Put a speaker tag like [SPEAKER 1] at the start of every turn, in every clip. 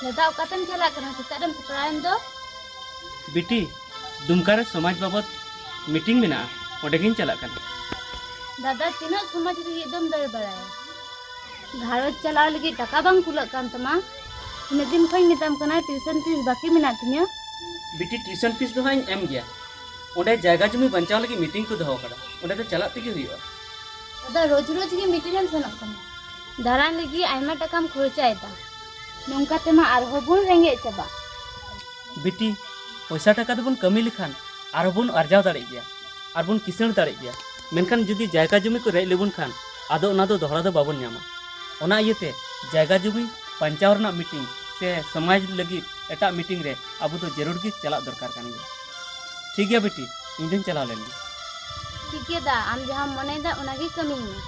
[SPEAKER 1] दादा ओकातेम चला करना सेतादम सपरायम दो
[SPEAKER 2] बिटी दुमका रे समाज बाबत मीटिंग में ओडेगिन चला करना
[SPEAKER 1] दादा तीना समाज लगी एकदम दर बड़ाया घारोज चलाव लगी टका बांग कुलक कान तमा इन दिन खई मिताम कना ट्यूशन फीस बाकी मेना तिनिया
[SPEAKER 2] बिटी ट्यूशन फीस दो हाई एम गया ओडे जायगा जमी बंचाव लगी मीटिंग को दोहो करा ओडे तो चला तेगे हुईवा
[SPEAKER 1] दादा रोज रोज की मीटिंग एम सेनक कना दारान लगी आयमा टकाम खर्चायदा नोंका तेमा आरहो बुन रेंगे चबा
[SPEAKER 2] बिटी पैसा टका दबन कमी लिखान आरबुन अर्जाव दाड़े गया आरबुन किसण दाड़े गया मेनखान जुदी जायगा जमी को रेज लेबुन खान आदो ओना दो दोहरा दो बाबन न्यामा ओना इयते जायगा जमी पंचाव रना मीटिंग से समाज लगी एटा मीटिंग रे अब तो जरूर की चला दरकार कान गया ठीक गया बिटी इन चला लेन
[SPEAKER 1] ठीक है दा आम जहां मने दा ओनागी कमी में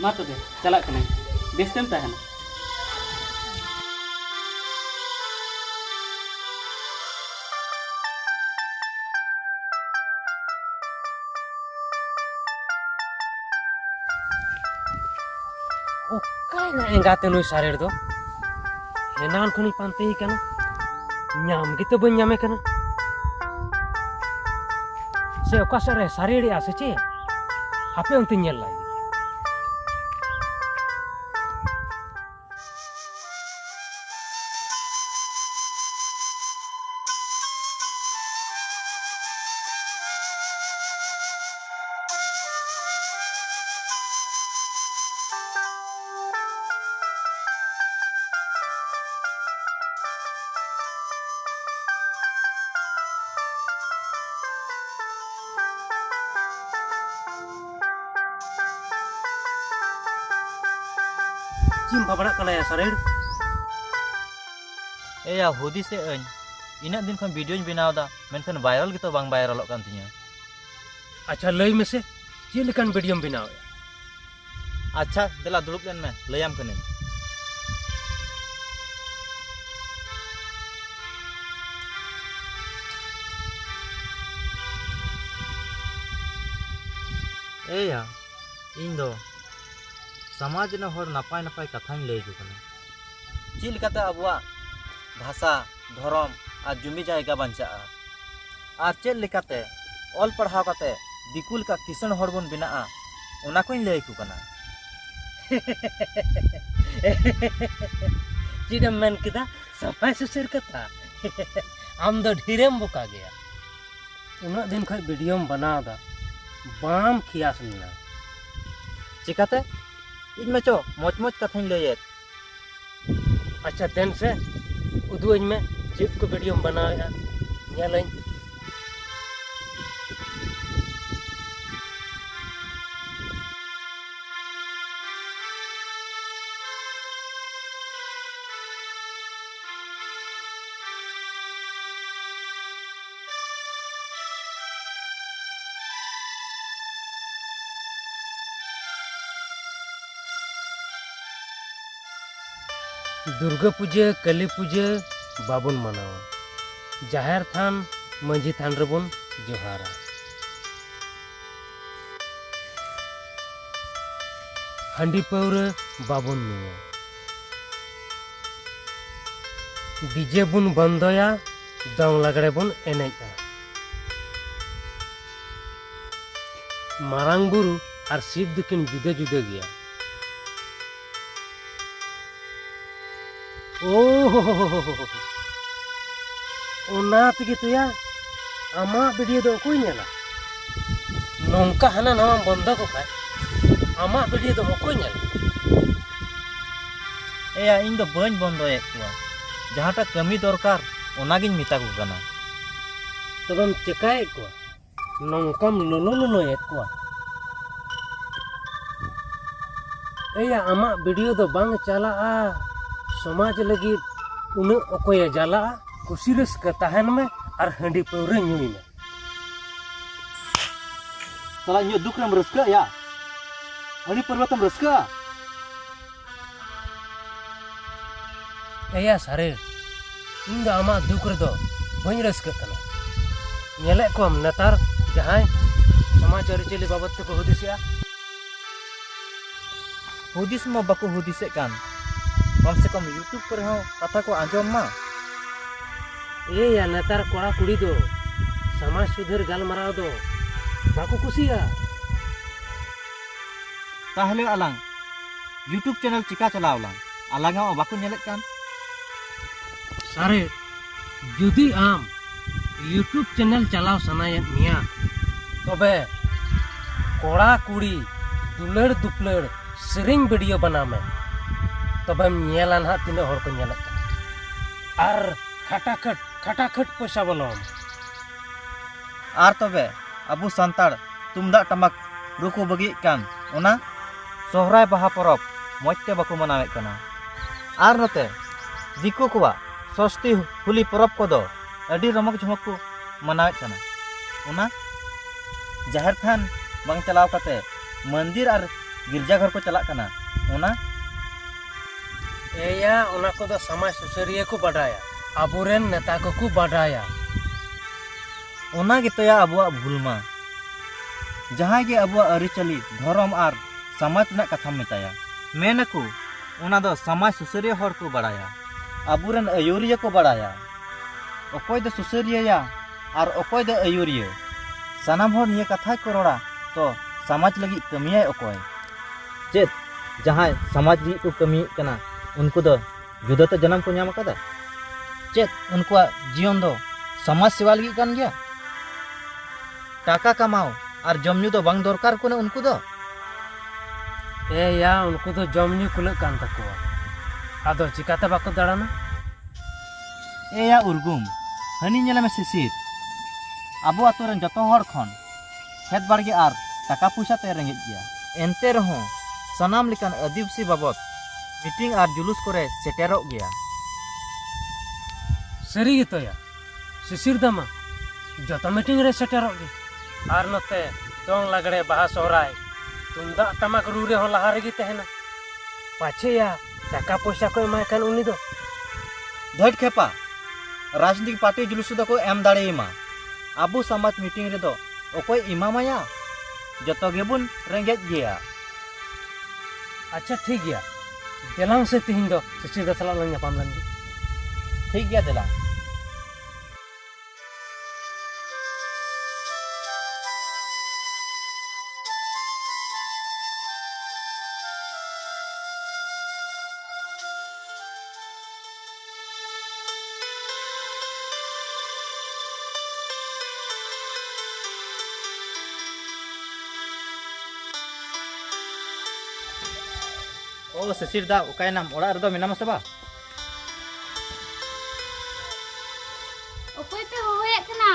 [SPEAKER 2] मा तो चला कने बेस्तेम तहना
[SPEAKER 3] ओकायना एंगाते नुई सारेर दो हेनान खनी पानते ही कना ᱧᱟᱢ ᱜᱮᱛᱚ ᱵᱟᱹᱧ ᱧᱟᱢᱮ ᱠᱟᱱᱟ ᱥᱮ ᱚᱠᱟ ᱥᱮᱫ ᱨᱮ ᱥᱟᱨᱮᱲᱮᱜᱼᱟ ᱥᱮ ᱪᱮᱫ ᱦᱟᱯᱮ ᱚᱱᱛᱮᱧ ᱧᱮᱞ ᱞᱟᱭ चिम बाबड़ा कना या सरेड़
[SPEAKER 4] ए या हुदी से अन इना दिन खन वीडियो बनाव दा मेनखन वायरल गितो बांग वायरल कान तिया
[SPEAKER 3] अच्छा लई में से चे लेकान वीडियो बनाव
[SPEAKER 4] अच्छा देला दुरुप लेन में लयाम कने ए या इन दो समाज न हर नापाय नापाय कथानी लई दु कने चिल कता अबुआ भाषा धर्म आ जुमी जायगा बंचा आ चेल लेकाते ऑल पढ़ाव काते दिकुल का किसान हर बन बिना ओना कोइन लई कु कना
[SPEAKER 3] चिडम मेन किदा सफाई सुसर कथा आम दो ढीरेम बोका गया उना दिन खय वीडियो बनाव दा बाम खियास लेना
[SPEAKER 4] चिकाते इन में चो मोच मोच कथानी लई
[SPEAKER 3] अच्छा देन से उदुअñ में चेक को वीडियो बनाया ñalañ दुर्गा पूजा काली पूजा बाबन मनावा जाहिर थान मंझी थान रेबन जोहारा हंडी पौरे बाबन नुआ डीजे बुन बंदोया दंग लागड़े बुन एनेजा मारांग बुरु और शिव दकिन जुदे जुदे गया ओना तगे तो या आमा वीडियो दो कोई नेला नोंका हना नामा बंद को खाय आमा वीडियो दो कोई नेला
[SPEAKER 4] ए या इन दो बन बंद ए कुआ जहाटा कमी दरकार ओनागिन मिता को कना
[SPEAKER 3] तबम चेकाय को नोंकम लोलो ए को ए या आमा वीडियो दो बांग चला समाज लगी उन अकोय जाला खुशी रस्का तहन में और हंडी पौरे नुई में
[SPEAKER 4] साला इन दुख रम रस्का या हंडी पर्वतम रस्का
[SPEAKER 3] एया सारे इन दा आमा दुख रे दो बन रस्का कना नेले कोम नेतार जहां समाज अरिचली बाबत को हुदिसिया
[SPEAKER 4] हुदिस म बको हुदिसे कान कम से कम यूट्यूब पर हो कथा को आंजम मा।
[SPEAKER 3] या नेतार कोड़ा कुड़ी दो समाज सुधर गालमाराव दो बाको कुसिया।
[SPEAKER 4] ताहले आलांग यूट्यूब चैनल चिका चलावलां आलांग हो बाको नेलेत कान।
[SPEAKER 3] सारे जुदी आम यूट्यूब चैनल चलाव सनायत मिया तबे कोड़ा कुड़ी दुलड़ दुपलड़ सेरिंग वीडियो बना में तबे नेला ना तीना हर को नेलत आर खटाखट पैसा बोलम।
[SPEAKER 4] आर तबे अबु संताड़ तुमदाग टमाक रुको बगी कान ओना सोहराय बाहा परब मजते बाको मनावेत काना। आर नते दिको कोवा षष्ठी होली परब को दो अडी रमक झमक को मनावेत काना। ओना जाहिर थान बांग चलाव कते मंदिर और गिरजाघर को चलाक काना। ओना
[SPEAKER 3] एया ओना को दो समाज सुसरिया को बढ़ाया अबुरेन नेता को बढ़ाया।
[SPEAKER 4] ओना गितया अबुआ भूलमा जहां गे अबुआ अरिचली धर्म और समाज ना कथा मेताया मेनकु ओना दो समाज सुसरिया हर को बढ़ाया अबुरेन अयुरिया को बढ़ाया। अकोय दो सुसरिया और अकोय दो अयुरिया सानाम हर निया कथा को रोड़ा तो समाज लगी कमिया अकोय चेत जहां समाज लगी को कमी कना उनको दो जुदा तो जन्म को नाम कदा चेत उनको जीवन दो समाज सेवा लगी कान गया। टाका कमाओ और जमन्यू दो बांग दरकार को उनको दो
[SPEAKER 3] या उनको तो जमन्यू कुलक कान तकवा आदो चिकाते बाको दाड़ाना।
[SPEAKER 4] या उर्गुम हनी नेला में सिसिर आबो आतो रन जतो हर खन खेत बाड़गे और टाका पैसा ते रेंगेज गया एनते रहो सनाम लिकान आदिवासी बाबत मीटिंग और जुलूस करे सेटेरोग गया।
[SPEAKER 3] सरी गे तोया सिसिर दामा जतो मीटिंग रे सेटेरोग गे और नते दोंग लागड़े बाहा सोहराय तुमदा टमाक रूरे हो लहा रेगी तहना पाछे या टाका पैसा को एमाय कान उनी दो
[SPEAKER 4] धट खेपा राजनीतिक पार्टी जुलूस दो को एम दाड़े इमा आबू समाज मीटिंग रे दो ओकोय इमा माया जतो गेबुन रेंगेज गया।
[SPEAKER 3] अच्छा ठीक गया देलांग से तिहिन दो सिसिर दा सला लंग पाम लंगी
[SPEAKER 4] ठीक गया देला। ओ ससिर दा उकाय नाम ओड़ा रदो मेनामा सबा
[SPEAKER 1] ओकोय पे होए कना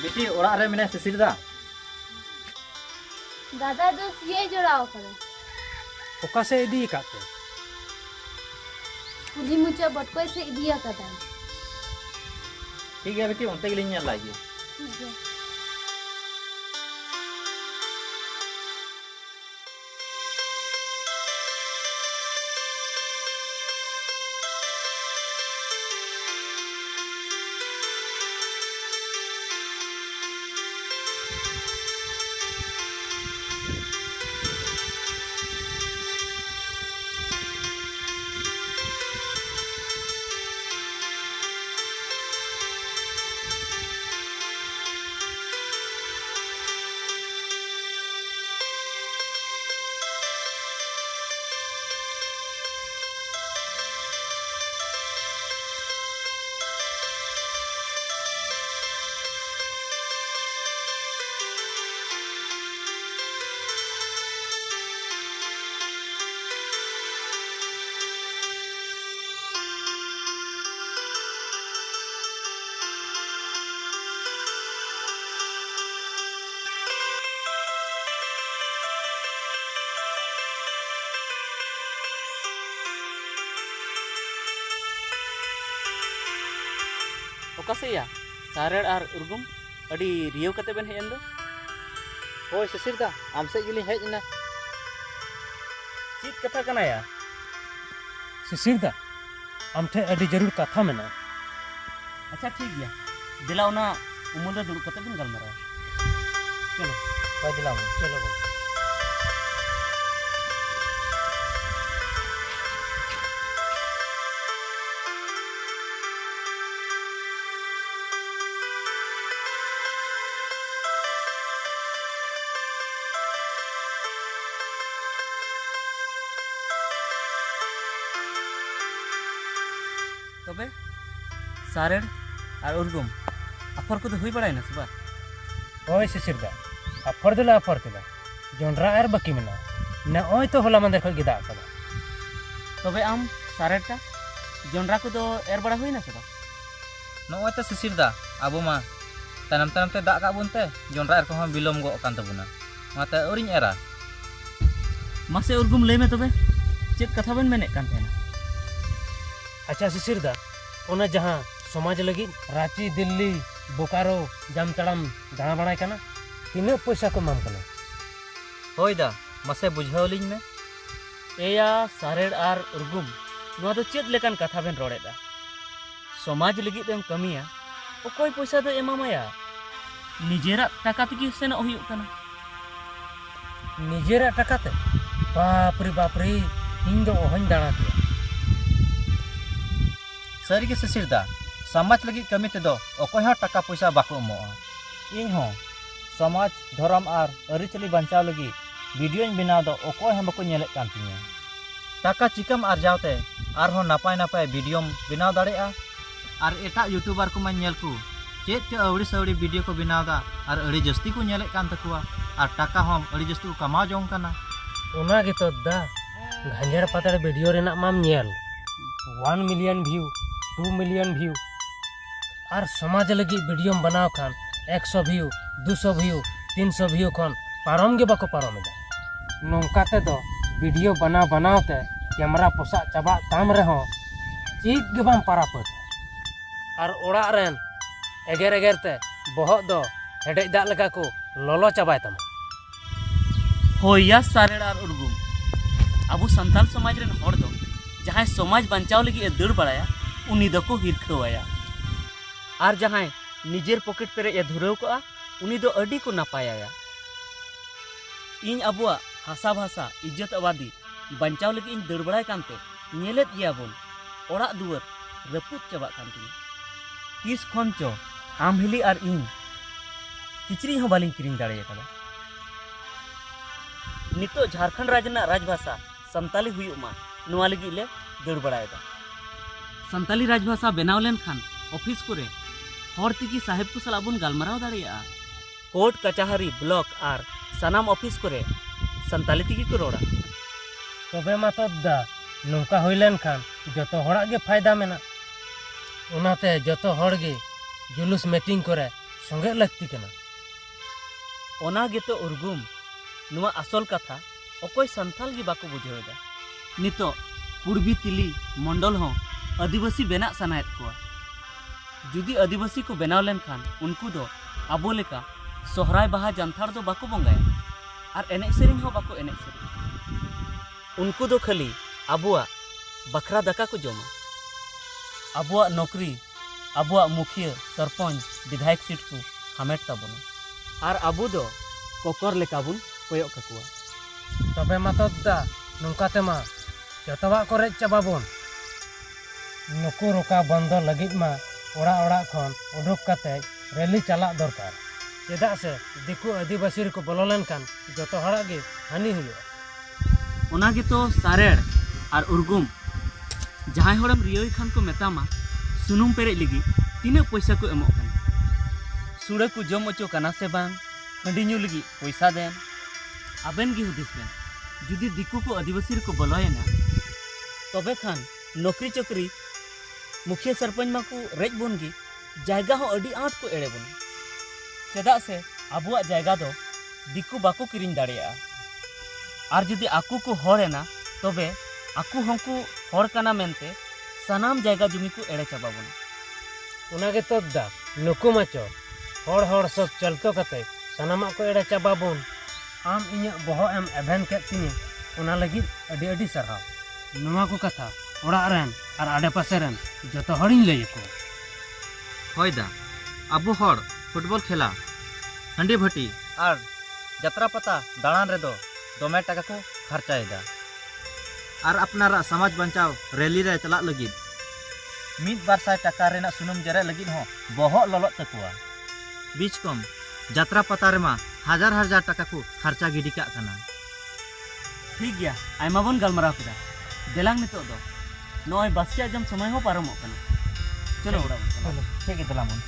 [SPEAKER 4] बेटी ओड़ा रे मेना ससिर दा
[SPEAKER 1] दादा दोस ये जोड़ाओ करे
[SPEAKER 3] ओका से इदी काते
[SPEAKER 1] कुली मुचा बटकोय से इदिया कदा।
[SPEAKER 4] ठीक है बेटी उनते के लिए nyal lagi।
[SPEAKER 1] ठीक है
[SPEAKER 2] ओकासे या सारेड़ और उर्गुम अड़ी रियो कते बेन हेन दो
[SPEAKER 4] ओय ससिर दा आम से गिली हेज ना
[SPEAKER 2] चीत कथा कना या
[SPEAKER 3] सिसिर दा आमठे अड़ी जरूर कथा मेना।
[SPEAKER 2] अच्छा ठीक गया दिला उना उमुल रे दुड़ कते बिन गलमारा चलो
[SPEAKER 4] दिला
[SPEAKER 3] चलो
[SPEAKER 2] तबे सारेड़ और उर्गुम अफर को हुई बड़ायना से बा
[SPEAKER 3] ओय शिशिरदा अफर दिला अफर केदा जोंड्रा आर बाकी मेना ना ओय तो होला मंदिर खो गिदा कदा
[SPEAKER 2] तबे आम सारेड़टा जोंड्रा को दो एर बड़ा हुई ना से बा
[SPEAKER 4] नोय तो सिसिरदा आबो मा तानम तानम ते दाग का बुनते जोंड्रा एर को बिलोम गो कान तबुना माते ओरिन एरा
[SPEAKER 2] मासे उर्गुम ले में तबे चेत कथा बन मेने कान तेना
[SPEAKER 3] अच्छा शिशिरदा ओना जहां समाज लगी रांची दिल्ली बोकारो जामताड़ाम दाणा बड़ाय कना तीना पैसा को माम कना
[SPEAKER 4] होय दा मासे बुझावलिन में
[SPEAKER 2] एया सारेड़ और उर्गुम नो दो चेत लेकान कथा बेन रोड़ेदा समाज लगी तेम कमिया ओकोय पैसा दो एमामाया निजेरा टाका तगी सेन हुयुग कना
[SPEAKER 3] निजेरा टाका ते बाप रे इन दो ओहन दाणा के
[SPEAKER 4] सारी के सिसिरदा समाज लगी कमी ते दो ओकोय हो टाका पैसा बाको एमोआ इन हो समाज धर्म और अरिचली बंचाव लगी वीडियो बनाव दो ओकोय हम बको नेले कान तिया टाका चिकम आरजावते आर हो नापाय नापाय वीडियो बनाव दाड़ेआ और एटा यूट्यूबर को मन नेल को चेत के अवड़ी सवड़ी वीडियो को बनावदा और अड़ी जस्ती को नेले कान तकुआ और टाका हम अड़ी जस्ती को कमा जोंग कना
[SPEAKER 3] ओना गे तो दा घंजर पातड़ वीडियो रेना माम नेल 1 मिलियन व्यू 2 मिलियन व्यू और समाज लगी वीडियो बनाव खान 100 व्यू 200 व्यू 300 व्यू खान पारम गे बाको पारम दा नोंकाते दो वीडियो बनावते कैमरा पोसा चाबा ताम रे हो चीत गे बाम पारापत और ओड़ा रेन एगेर एगेरते बहत दो हेडे दा लगा को ललो चाबाय तमा
[SPEAKER 2] होया सारेड़ और उर्गुम अबो संताल समाज रेन हर दो जहां समाज बंचाव लगी ए दड़ बड़ाया उनी दको हिरखवाया और जहां निजेर पॉकेट पेरे ए धुरव को उनी दो अडी को नापाया इन अबुआ हासा भाषा इज्जत आबादी बंचाव लगी इन दड़ बड़ाय कानते नेलेत गया बोन ओड़ा दुआर रपुत चाबा कानती तीस खन चो आम हिली और इन किचरी हो बालिंग किरिंग दाड़े कदा नितो झारखंड राज्य ना राजभाषा संताली हुई मा नुआ लगी ले दड़ बड़ायदा संताली राजभाषा बनाव लेन खान ऑफिस को रे हर तिगी साहेब को सला बुन गालमाराव दाड़ेया कोर्ट कचहरी ब्लॉक और सनाम ऑफिस को रे संताली तिगी को रोड़ा
[SPEAKER 3] तबे मा तो दा नोंका होइलेन खान जतो हड़ा गे फायदा मेना ओनाते जतो हड़ गे जुलूस मीटिंग करे संगे लगती कना
[SPEAKER 2] ओना गेतो उर्गुम नुआ असल कथा ओकोय संथाल गी बाको बुझेदा नितो पूर्वी तिली मंडल हो आदिवासी बेना सनायत को जुदी आदिवासी को बनाव लेन खान उनको दो आबो लेका सोहराय बाहा जानथार दो बाको बंगाया और एने सेरिंग हो बाको एने सेरिंग उनको दो खाली आबुआ बखरा दका को जमा आबुआ नौकरी आबुआ मुखिया सरपंच विधायक सीट को हामेट ताबोना और आबू दो कोकर लेका बुन कोयक ककुआ
[SPEAKER 3] तबे मा तो दा नोंका तेमा जतवा करे चाबाबोन नुकु रोका बंद लगित मा ओड़ा ओड़ा खन उडुक काते रैली चला दरकार चेदा से दिकु आदिवासी को बोलो लेन कान जतो हड़ा गे हानि हुयो
[SPEAKER 2] ओना गे तो सारेड़ और उर्गुम जहां होड़म रियोई खान को मेतामा सुनुम पेरे लगी तीना पैसा को एमो कना सुड़ा को जम ओचो कना से बांग हंडी न्यू लगी पैसा देन आबेन गी हुदिस बेन जुदी दिकु को आदिवासी को बोलोयना तबे खान नौकरी चौकरी मुखिया सरपंच मा को रेज बोन गी जायगा हो अडी आठ को एड़े बोन चेदा से आबुआ जायगा दो दिकु बाको किरिंग दाड़ेया और जुदी आकु को हरेना तबे आकु हंकु हर काना मेनते सनाम जायगा जुमी को एड़े चाबा बोन
[SPEAKER 3] उनागे तो दा नुकु माचो हर हर सब चलतो कते सनामा को एड़े चाबा बोन आम इnya बोहो एम एभेन के तिनी उना लगी अडी अडी सरहाव नुआ को कथा ओड़ा रेन और आडे पासे रेन जतो हड़िन लई को
[SPEAKER 4] होयदा अबो हड़ फुटबॉल खेला हंडी भटी और जत्रा पता दाड़ान रे दो दोमे टाका को खर्चाएदा और अपनारा समाज बंचाव रैली रे चला लगी मिद बार साय टाका रेना सुनुम जरे लगी हो बहुत ललत तकुआ बीच कम जत्रा पता रे मा हजार हजार टाका को खर्चा गिडी का कना
[SPEAKER 2] ठीक गया आयमा बन गलमराव केदा देलांग नितो दो नय बास्के जम समय हो पारमो कना चलो उड़ा
[SPEAKER 4] ठीक है, चला मन।